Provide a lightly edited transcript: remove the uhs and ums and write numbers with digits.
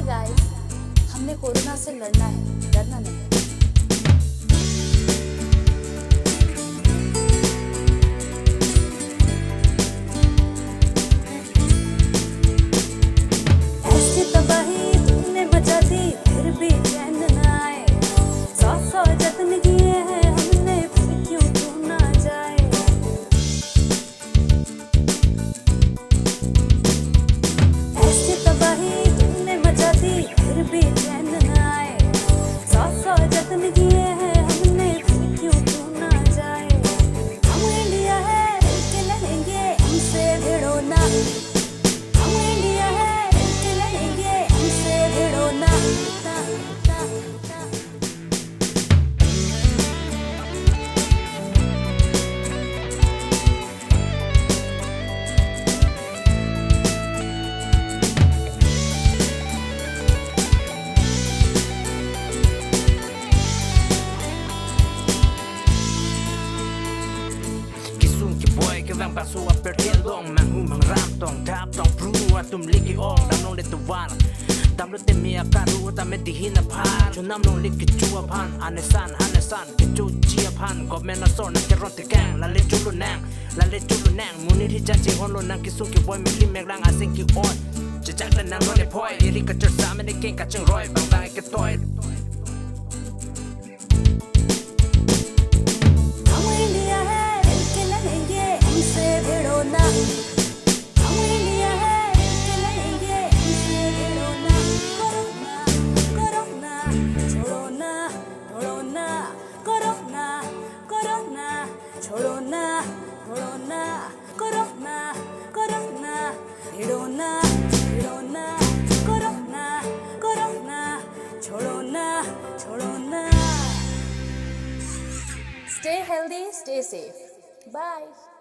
Guys, हमने corona से लड़ना है, डरना नहीं। ऐसी तबाही तुमने मचा दी, फिर भी चैन न आए। 100 जतन किए हैं हमने, फिर क्यों तू ना जाए। ऐसी तबाही तुमने मचा दी, फिर भी चैन न आए। 100 जतन किए हैं हमने, फिर क्यों तू ना जाए। हम इंडिया है, मिलके लड़ेंगे, हमसे भिड़ो ना। हम इंडिया है, मिलके लड़ेंगे, हमसे भिड़ो ना। Kailang baso at pertiendong Manghumang ramtong Taptong pruwa tumliki ong Damnong lituwan Damlo temia karu Dame dihin aphan Chunamnong likichua pan Anesan Kichu chia pan Gomena son Nakiron tikang Lale chulo nang Munir hijachi honlo nang Kisung ki boy Mikli meglang asing ki on Chachak na nang nole poi Iri kachur sa amin iking kaching roy Bangtang ikitoy Stay healthy, stay safe. Bye.